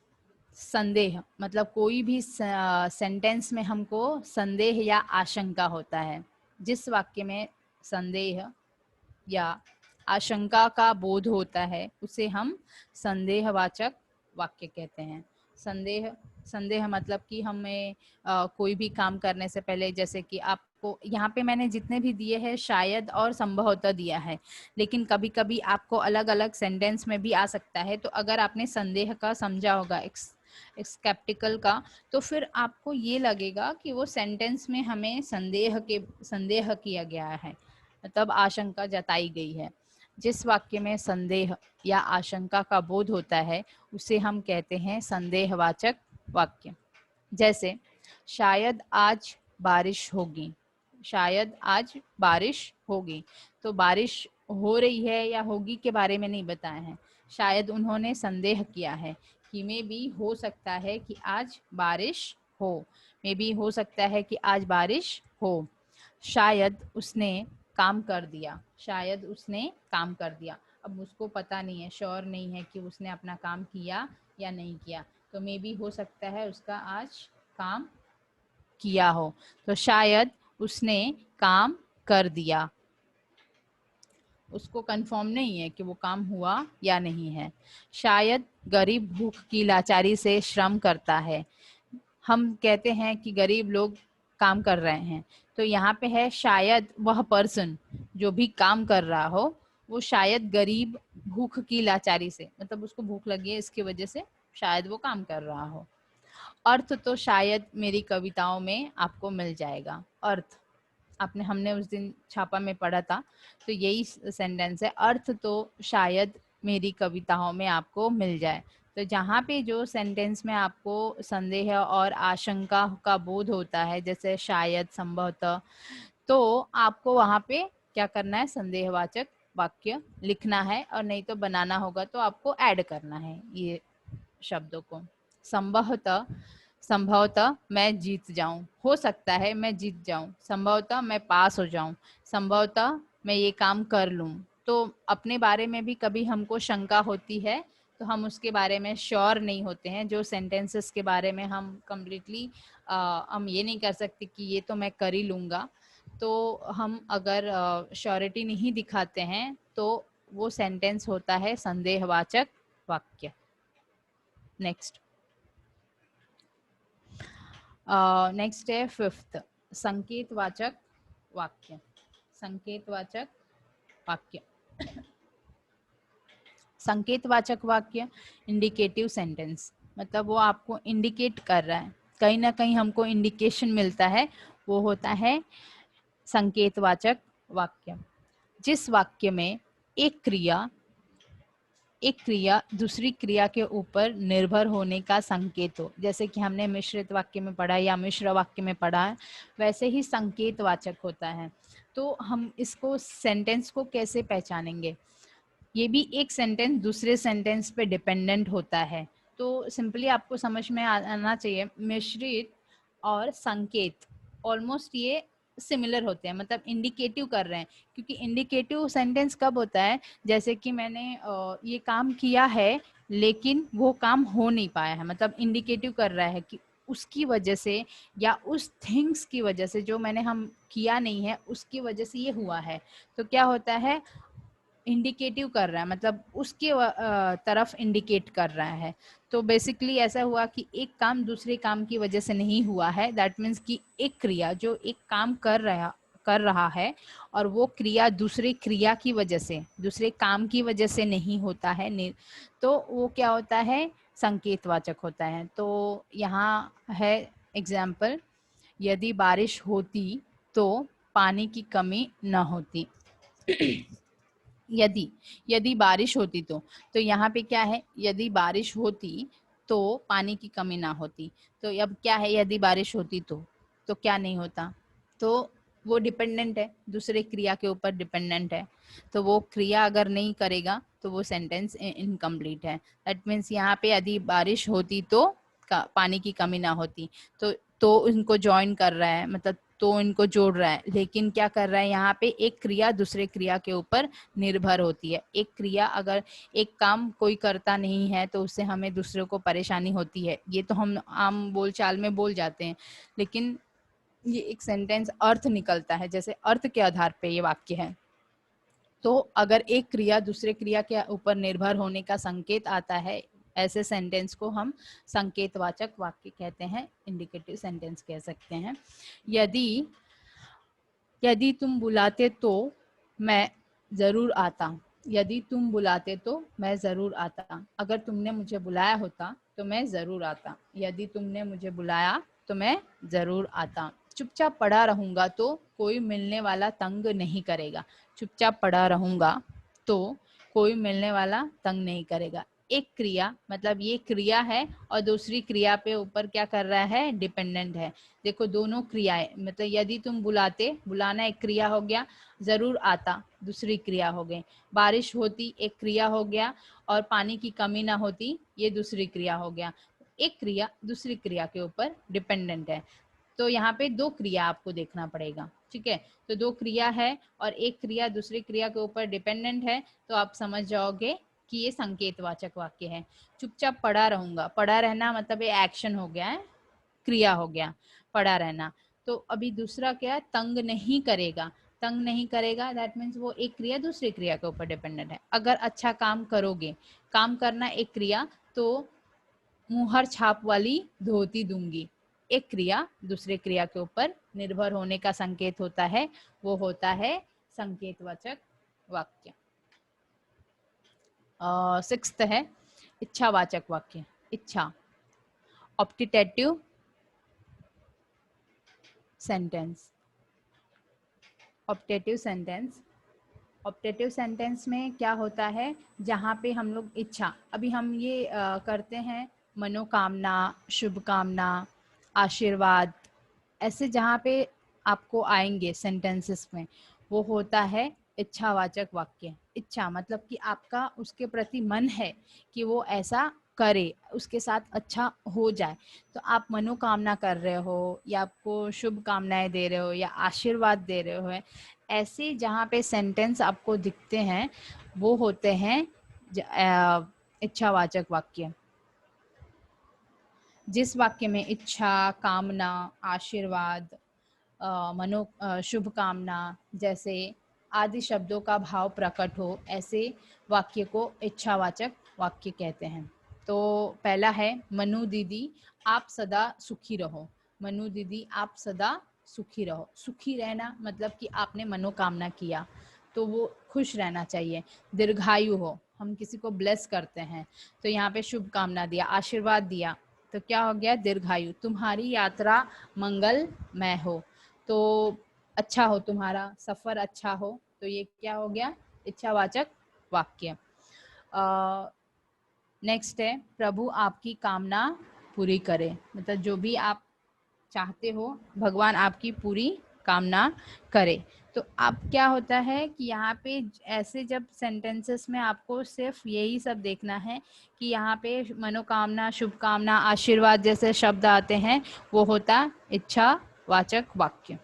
संदेह मतलब कोई भी सेंटेंस में हमको संदेह या आशंका होता है। जिस वाक्य में संदेह या आशंका का बोध होता है उसे हम संदेहवाचक वाक्य कहते हैं। संदेह संदेह मतलब कि हमें कोई भी काम करने से पहले, जैसे कि आपको यहाँ पे मैंने जितने भी दिए हैं शायद और संभवतः दिया है, लेकिन कभी कभी आपको अलग अलग सेंटेंस में भी आ सकता है। तो अगर आपने संदेह का समझा होगा, स्केप्टिकल का, तो फिर आपको ये लगेगा कि वो सेंटेंस में हमें संदेह किया गया है, तब आशंका जताई गई है। जिस वाक्य में संदेह या आशंका का बोध होता है उसे हम कहते हैं संदेहवाचक वाक्य। जैसे शायद आज बारिश होगी, शायद आज बारिश होगी, तो बारिश हो रही है या होगी के बारे में नहीं बताया है, शायद उन्होंने संदेह किया है कि मे भी हो सकता है कि आज बारिश हो, मे भी हो सकता है कि आज बारिश हो। शायद उसने काम कर दिया, शायद उसने काम कर दिया, अब उसको पता नहीं है, श्योर नहीं है कि उसने अपना काम किया या नहीं किया, तो मे बी हो सकता है उसका आज काम किया हो, तो शायद उसने काम कर दिया, उसको कंफर्म नहीं है कि वो काम हुआ या नहीं है। शायद गरीब भूख की लाचारी से श्रम करता है, हम कहते हैं कि गरीब लोग काम कर रहे हैं, तो यहाँ पे है शायद वह पर्सन जो भी काम कर रहा हो वो शायद गरीब भूख की लाचारी से, मतलब उसको भूख लगी है इसकी वजह से शायद वो काम कर रहा हो। अर्थ तो शायद मेरी कविताओं में आपको मिल जाएगा। अर्थ हमने उस दिन छापा में पढ़ा था, तो यही सेंटेंस है, अर्थ तो शायद मेरी कविताओं में आपको मिल जाए। तो जहाँ पे जो सेंटेंस में आपको संदेह और आशंका का बोध होता है, जैसे शायद, संभवतः, तो आपको वहाँ पे क्या करना है, संदेहवाचक वाक्य लिखना है, और नहीं तो बनाना होगा तो आपको ऐड करना है ये शब्दों को। संभवतः, संभवतः मैं जीत जाऊं, हो सकता है मैं जीत जाऊं, संभवतः मैं पास हो जाऊं, संभवतः मैं ये काम कर लूं। तो अपने बारे में भी कभी हमको शंका होती है तो हम उसके बारे में श्योर नहीं होते हैं, जो सेंटेंसेस के बारे में हम कम्प्लीटली हम ये नहीं कर सकते कि ये तो मैं कर ही लूँगा, तो हम अगर श्योरिटी नहीं दिखाते हैं तो वो सेंटेंस होता है संदेहवाचक वाक्य। नेक्स्ट नेक्स्ट है 5th, संकेतवाचक वाक्य। संकेतवाचक वाक्य संकेतवाचक वाक्य इंडिकेटिव सेंटेंस, मतलब वो आपको इंडिकेट कर रहा है, कहीं ना कहीं हमको इंडिकेशन मिलता है, वो होता है संकेतवाचक वाक्य। जिस वाक्य में एक क्रिया दूसरी क्रिया के ऊपर निर्भर होने का संकेत हो, जैसे कि हमने मिश्रित वाक्य में पढ़ा या मिश्र वाक्य में पढ़ा है, वैसे ही संकेतवाचक होता है। तो हम इसको सेंटेंस को कैसे पहचानेंगे, ये भी एक सेंटेंस दूसरे सेंटेंस पे डिपेंडेंट होता है, तो सिंपली आपको समझ में आना चाहिए, मिश्रित और संकेत ऑलमोस्ट ये सिमिलर होते हैं, मतलब इंडिकेटिव कर रहे हैं, क्योंकि इंडिकेटिव सेंटेंस कब होता है, जैसे कि मैंने ये काम किया है लेकिन वो काम हो नहीं पाया है, मतलब इंडिकेटिव कर रहा है कि उसकी वजह से या उस थिंग्स की वजह से जो मैंने हम किया नहीं है उसकी वजह से ये हुआ है, तो क्या होता है, इंडिकेटिव कर रहा है, मतलब उसके तरफ इंडिकेट कर रहा है। तो बेसिकली ऐसा हुआ कि एक काम दूसरे काम की वजह से नहीं हुआ है, दैट मीन्स कि एक क्रिया जो एक काम कर रहा है और वो क्रिया दूसरे क्रिया की वजह से, दूसरे काम की वजह से नहीं होता है, तो वो क्या होता है, संकेतवाचक होता है। तो यहाँ है एग्जाम्पल, यदि बारिश होती तो पानी की कमी न होती। यदि बारिश होती तो यहाँ पे क्या है, यदि बारिश होती तो पानी की कमी ना होती, तो अब क्या है, यदि बारिश होती तो क्या नहीं होता, तो वो डिपेंडेंट है, दूसरे क्रिया के ऊपर डिपेंडेंट है, तो वो क्रिया अगर नहीं करेगा तो वो सेंटेंस इनकम्प्लीट है। दैट मीन्स यहाँ पे यदि बारिश होती तो पानी की कमी ना होती, तो इनको ज्वाइन कर रहा है, मतलब तो इनको जोड़ रहा है, लेकिन क्या कर रहा है यहाँ पे, एक क्रिया दूसरे क्रिया के ऊपर निर्भर होती है। एक क्रिया अगर एक काम कोई करता नहीं है तो उससे हमें दूसरे को परेशानी होती है, ये तो हम आम बोलचाल में बोल जाते हैं, लेकिन ये एक सेंटेंस अर्थ निकलता है, जैसे अर्थ के आधार पे ये वाक्य है। तो अगर एक क्रिया दूसरे क्रिया के ऊपर निर्भर होने का संकेत आता है, ऐसे सेंटेंस को हम संकेतवाचक वाक्य कहते हैं, इंडिकेटिव सेंटेंस कह सकते हैं। यदि तुम बुलाते तो मैं जरूर आता, यदि तुम बुलाते तो मैं जरूर आता, अगर तुमने मुझे बुलाया होता तो मैं जरूर आता, यदि तुमने मुझे बुलाया तो मैं जरूर आता। चुपचाप पड़ा रहूंगा तो कोई मिलने वाला तंग नहीं करेगा, चुपचाप पड़ा रहूंगा तो कोई मिलने वाला तंग नहीं करेगा। एक क्रिया, मतलब ये क्रिया है और दूसरी क्रिया पे ऊपर क्या कर रहा है, डिपेंडेंट है। देखो दोनों क्रियाएं, मतलब यदि तुम बुलाते, बुलाना एक क्रिया हो गया, जरूर आता दूसरी क्रिया हो गई, बारिश होती एक क्रिया हो गया, और पानी की कमी ना होती ये दूसरी क्रिया हो गया। एक क्रिया दूसरी क्रिया के ऊपर डिपेंडेंट है, तो यहाँ पे दो क्रिया आपको देखना पड़ेगा, ठीक है। तो दो क्रिया है और एक क्रिया दूसरी क्रिया के ऊपर डिपेंडेंट है, तो आप समझ जाओगे कि ये संकेतवाचक वाक्य है। चुपचाप पड़ा रहूंगा, पड़ा रहना मतलब ये एक्शन हो गया है, क्रिया हो गया पड़ा रहना। तो अभी दूसरा क्या है, तंग नहीं करेगा, तंग नहीं करेगा दैट मीन्स वो एक क्रिया दूसरी क्रिया के ऊपर डिपेंडेंट है। अगर अच्छा काम करोगे, काम करना एक क्रिया, तो मुहर छाप वाली धोती दूंगी, एक क्रिया दूसरे क्रिया के ऊपर निर्भर होने का संकेत होता है, वो होता है संकेतवाचक वाक्य। सिक्स्थ है इच्छावाचक वाक्य। इच्छा, optative sentence. Optative sentence, optative sentence में क्या होता है, जहाँ पे हम लोग इच्छा, अभी हम ये करते हैं मनोकामना, शुभकामना, आशीर्वाद, ऐसे जहाँ पे आपको आएंगे सेंटेंसेस में, वो होता है इच्छावाचक वाक्य। इच्छा मतलब कि आपका उसके प्रति मन है कि वो ऐसा करे, उसके साथ अच्छा हो जाए, तो आप मनोकामना कर रहे हो या आपको शुभ कामनाएं दे रहे हो या आशीर्वाद दे रहे हो, ऐसे जहाँ पे सेंटेंस आपको दिखते हैं वो होते हैं इच्छावाचक वाक्य। जिस वाक्य में इच्छा, कामना, आशीर्वाद, शुभ कामना जैसे आदि शब्दों का भाव प्रकट हो, ऐसे वाक्य को इच्छावाचक वाक्य कहते हैं। तो पहला है मनु दीदी आप सदा सुखी रहो। मनु दीदी आप सदा सुखी रहो, सुखी रहना मतलब कि आपने मनोकामना किया तो वो खुश रहना चाहिए। दीर्घायु हो, हम किसी को ब्लेस करते हैं, तो यहाँ पे शुभ कामना दिया, आशीर्वाद दिया, तो क्या हो गया, दीर्घायु। तुम्हारी यात्रा मंगलमय हो, तो अच्छा हो, तुम्हारा सफर अच्छा हो, तो ये क्या हो गया, इच्छावाचक वाक्य। नेक्स्ट है प्रभु आपकी कामना पूरी करे, मतलब जो भी आप चाहते हो भगवान आपकी पूरी कामना करे। तो अब क्या होता है कि यहाँ पे ऐसे जब सेंटेंसेस में आपको सिर्फ यही सब देखना है कि यहाँ पे मनोकामना, शुभकामना, आशीर्वाद जैसे शब्द आते हैं, वो होता इच्छावाचक वाक्य।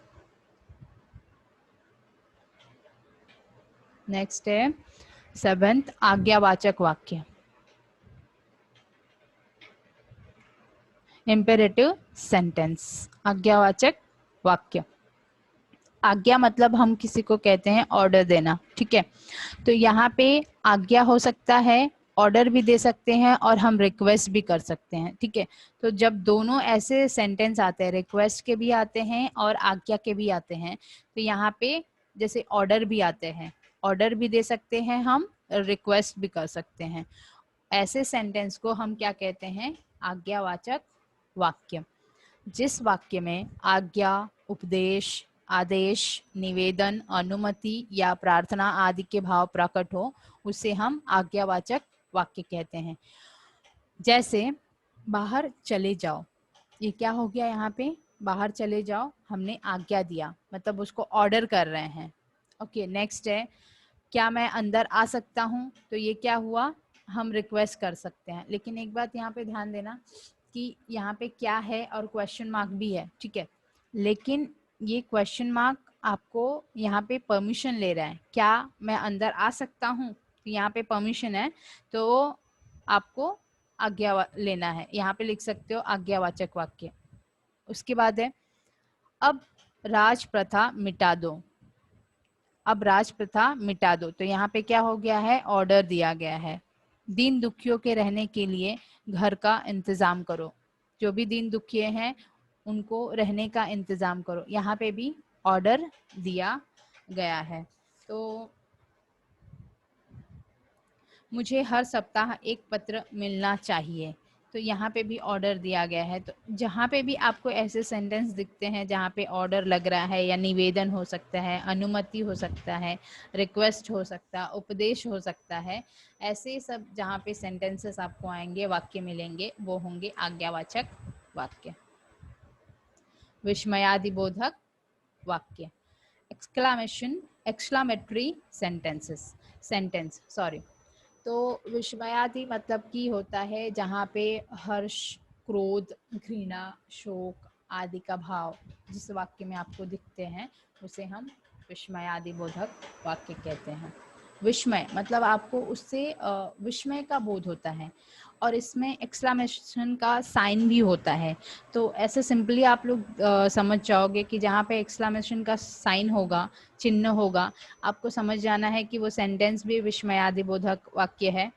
नेक्स्ट है 7th आज्ञावाचक वाक्य, इम्पेरेटिव सेंटेंस। आज्ञावाचक वाक्य, आज्ञा मतलब हम किसी को कहते हैं ऑर्डर देना, ठीक है। तो यहाँ पे आज्ञा हो सकता है, ऑर्डर भी दे सकते हैं और हम रिक्वेस्ट भी कर सकते हैं, ठीक है। तो जब दोनों ऐसे सेंटेंस आते हैं, रिक्वेस्ट के भी आते हैं और आज्ञा के भी आते हैं, तो यहाँ पे जैसे ऑर्डर भी आते हैं, ऑर्डर भी दे सकते हैं हम, रिक्वेस्ट भी कर सकते हैं, ऐसे सेंटेंस को हम क्या कहते हैं, आज्ञावाचक वाक्य। जिस वाक्य में आज्ञा, उपदेश, आदेश, निवेदन, अनुमति या प्रार्थना आदि के भाव प्रकट हो, उसे हम आज्ञावाचक वाक्य कहते हैं। जैसे बाहर चले जाओ, ये क्या हो गया यहाँ पे, बाहर चले जाओ, हमने आज्ञा दिया, मतलब उसको ऑर्डर कर रहे हैं। ओके, नेक्स्ट है क्या मैं अंदर आ सकता हूँ, तो ये क्या हुआ, हम रिक्वेस्ट कर सकते हैं। लेकिन एक बात यहाँ पे ध्यान देना कि यहाँ पे क्या है और क्वेश्चन मार्क भी है, ठीक है, लेकिन ये क्वेश्चन मार्क आपको यहाँ पे परमिशन ले रहा है, क्या मैं अंदर आ सकता हूँ, तो यहाँ पे परमिशन है, तो आपको आज्ञा लेना है। यहाँ पे लिख सकते हो आज्ञावाचक वाक्य। उसके बाद है अब राज प्रथा मिटा दो, अब राज प्रथा मिटा दो, तो यहाँ पे क्या हो गया है, ऑर्डर दिया गया है। दीन दुखियों के रहने के लिए घर का इंतजाम करो, जो भी दीन दुखिए हैं उनको रहने का इंतजाम करो, यहाँ पे भी ऑर्डर दिया गया है। तो मुझे हर सप्ताह एक पत्र मिलना चाहिए, तो यहाँ पे भी ऑर्डर दिया गया है। तो जहाँ पे भी आपको ऐसे सेंटेंस दिखते हैं जहाँ पे ऑर्डर लग रहा है, या निवेदन हो सकता है, अनुमति हो सकता है, रिक्वेस्ट हो सकता है, उपदेश हो सकता है, ऐसे सब जहाँ पे सेंटेंसेस आपको आएंगे, वाक्य मिलेंगे, वो होंगे आज्ञावाचक वाक्य। विस्मयादिबोधक वाक्य, एक्सक्लामेटरी सेंटेंस सॉरी। तो विस्मयादि मतलब कि होता है जहाँ पे हर्ष, क्रोध, घृणा, शोक आदि का भाव जिस वाक्य में आपको दिखते हैं उसे हम विस्मयादि बोधक वाक्य कहते हैं। विस्मय मतलब आपको उससे विस्मय का बोध होता है, और इसमें एक्सक्लामेशन का साइन भी होता है। तो ऐसे सिंपली आप लोग समझ जाओगे कि जहाँ पे एक्सक्लामेशन का साइन होगा, चिन्ह होगा, आपको समझ जाना है कि वो सेंटेंस भी विस्मयादिबोधक वाक्य है,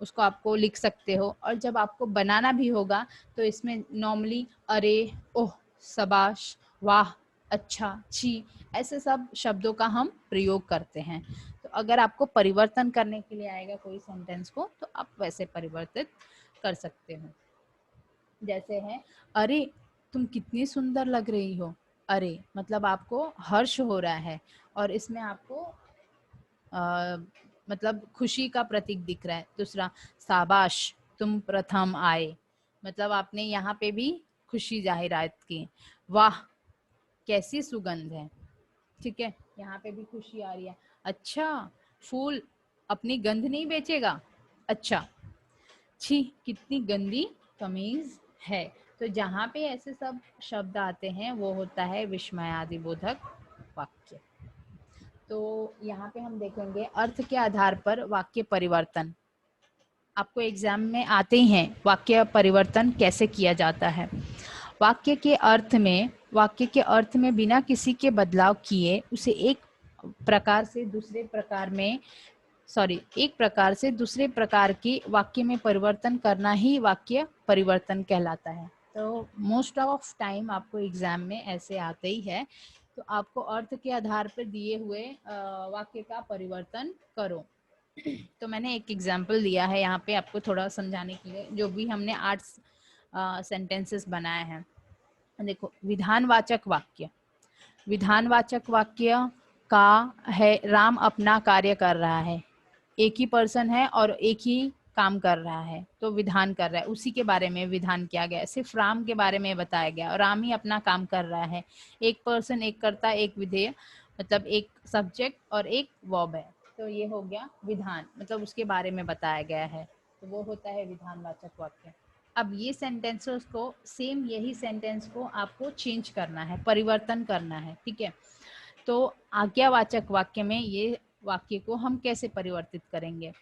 उसको आपको लिख सकते हो। और जब आपको बनाना भी होगा तो इसमें नॉर्मली अरे, ओह, शाबाश, वाह, अच्छा, छी, ऐसे सब शब्दों का हम प्रयोग करते हैं। तो अगर आपको परिवर्तन करने के लिए आएगा कोई सेंटेंस को, तो आप वैसे परिवर्तित कर सकते हो। जैसे है अरे तुम कितनी सुंदर लग रही हो, अरे मतलब आपको हर्ष हो रहा है, और इसमें आपको मतलब खुशी का प्रतीक दिख रहा है। दूसरा, शाबाश तुम प्रथम आए, मतलब आपने यहाँ पे भी खुशी जाहिरात की। वाह कैसी सुगंध है, ठीक है, यहाँ पे भी खुशी आ रही है। अच्छा, फूल अपनी गंध नहीं बेचेगा, अच्छा, छी कितनी गंदी कमीज है। तो जहाँ पे ऐसे सब शब्द आते हैं वो होता है विस्मयादिबोधक वाक्य। तो यहाँ पे हम देखेंगे अर्थ के आधार पर वाक्य परिवर्तन, आपको एग्जाम में आते ही हैं वाक्य परिवर्तन कैसे किया जाता है। वाक्य के अर्थ में बिना किसी के बदलाव किए उसे एक प्रकार से दूसरे प्रकार के वाक्य में परिवर्तन करना ही वाक्य परिवर्तन कहलाता है। तो मोस्ट ऑफ टाइम आपको एग्जाम में ऐसे आते ही है। तो आपको अर्थ के आधार पर दिए हुए वाक्य का परिवर्तन करो। तो मैंने एक एग्जाम्पल दिया है यहाँ पे आपको थोड़ा समझाने के लिए, जो भी हमने 8 सेंटेंसेस बनाए हैं। देखो, विधानवाचक वाक्य का है राम अपना कार्य कर रहा है, एक ही पर्सन है और एक ही काम कर रहा है, तो विधान कर रहा है, उसी के बारे में विधान किया गया है, सिर्फ राम के बारे में बताया गया और राम ही अपना काम कर रहा है। एक पर्सन, एक कर्ता, एक विधेय, मतलब एक सब्जेक्ट और एक वर्ब है, तो ये हो गया विधान, मतलब उसके बारे में बताया गया है, तो वो होता है विधानवाचक वाक्य। अब ये सेंटेंसेस को, सेम यही सेंटेंस को आपको चेंज करना है, परिवर्तन करना है, ठीक है। तो आज्ञावाचक वाक्य में ये वाक्य को हम कैसे परिवर्तित करेंगे।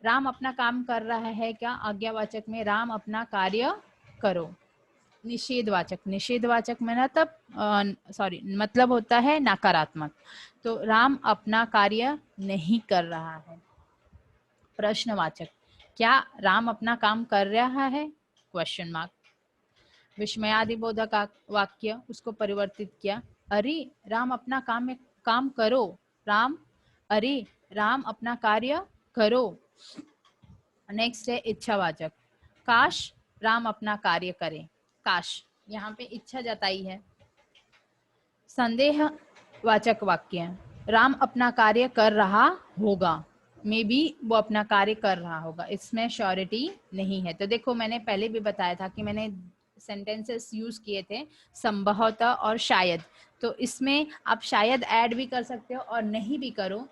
राम अपना काम कर रहा है, क्या आज्ञावाचक में राम अपना कार्य करो। निषेधवाचक में मतलब होता है नकारात्मक, तो राम अपना कार्य नहीं कर रहा है। प्रश्नवाचक, क्या राम अपना काम कर रहा है, क्वेश्चन मार्क। विस्मयादिबोधक वाक्य, उसको परिवर्तित किया, अरे राम अपना काम करो, अरे राम अपना कार्य करो। नेक्स्ट है इच्छावाचक, काश राम अपना कार्य करे, काश यहाँ पे इच्छा जताई है। संदेहवाचक वाक्य, राम अपना कार्य कर रहा होगा, मे बी वो अपना कार्य कर रहा होगा, इसमें श्योरिटी नहीं है। तो देखो मैंने पहले भी बताया था कि मैंने सेंटेंसेस यूज किए थे, संभवतः और शायद। तो इसमें आप शायद ऐड भी कर सकते हो और नहीं भी करो,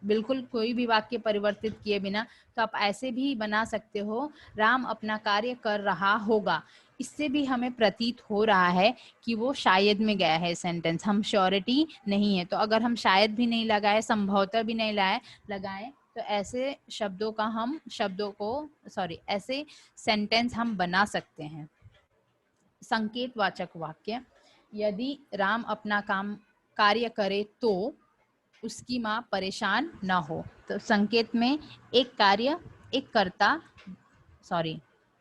बिल्कुल कोई भी वाक्य परिवर्तित किए बिना। तो आप ऐसे भी बना सकते हो, राम अपना कार्य कर रहा होगा। इससे भी हमें प्रतीत हो रहा है कि वो शायद में गया है सेंटेंस, हम श्योरिटी नहीं है। तो अगर हम शायद भी नहीं लगाए, संभवतः भी नहीं लगाए, तो ऐसे ऐसे सेंटेंस हम बना सकते हैं। संकेतवाचक वाक्य, यदि राम अपना कार्य करे तो उसकी माँ परेशान ना हो। तो संकेत में एक कार्य, एक कर्ता,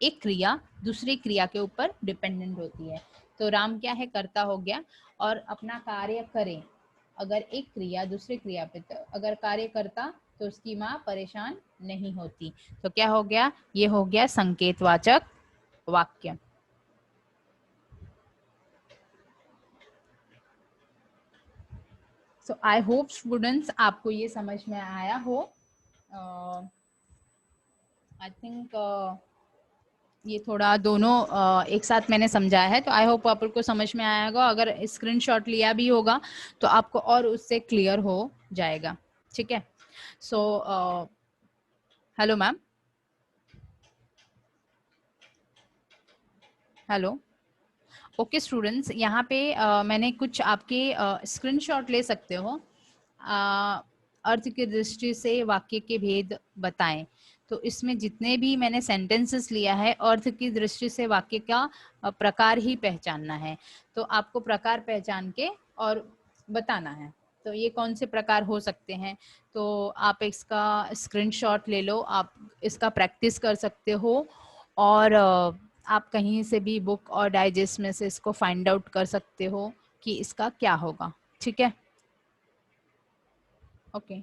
एक क्रिया दूसरी क्रिया के ऊपर डिपेंडेंट होती है। तो राम क्या है, कर्ता हो गया, और अपना कार्य करे, अगर एक क्रिया दूसरी क्रिया पे, तो अगर कार्य करता तो उसकी माँ परेशान नहीं होती। तो क्या हो गया, ये हो गया संकेतवाचक वाक्य। सो आई होप स्टूडेंट्स आपको ये समझ में आया हो। आई थिंक ये थोड़ा दोनों एक साथ मैंने समझाया है, तो आई होप आपको समझ में आया होगा। अगर स्क्रीनशॉट लिया भी होगा तो आपको और उससे क्लियर हो जाएगा। ठीक है। So hello ma'am, hello. Okay students, यहाँ पे मैंने कुछ आपके स्क्रीनशॉट ले सकते हो। अर्थ की दृष्टि से वाक्य के भेद बताएं। तो इसमें जितने भी मैंने सेंटेंसेस लिया है, अर्थ की दृष्टि से वाक्य का प्रकार ही पहचानना है। तो आपको प्रकार पहचान के और बताना है। तो ये कौन से प्रकार हो सकते हैं, तो आप इसका स्क्रीनशॉट ले लो, आप इसका प्रैक्टिस कर सकते हो, और आप कहीं से भी बुक और डाइजेस्ट में से इसको फाइंड आउट कर सकते हो कि इसका क्या होगा। ठीक है, ओके।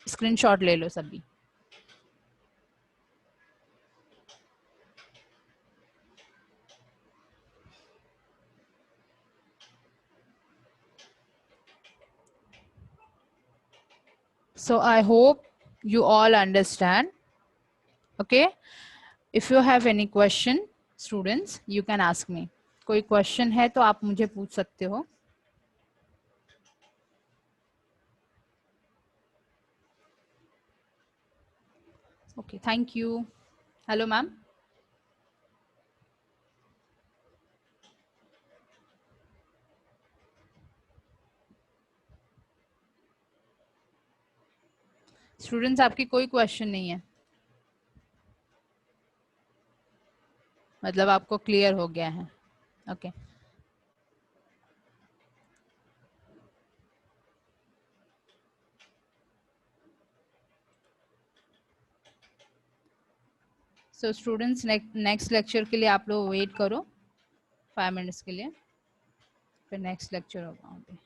स्क्रीनशॉट ले लो सभी। So I hope you all understand. Okay. If you have any question, students, you can ask me. कोई क्वेश्चन है तो आप मुझे पूछ सकते हो। Okay, thank you. Hello ma'am. Students आपकी कोई क्वेश्चन नहीं है, मतलब आपको क्लियर हो गया है। Okay. So students, next lecture के लिए आप लोग वेट करो 5 मिनट्स के लिए, फिर नेक्स्ट लेक्चर होगा।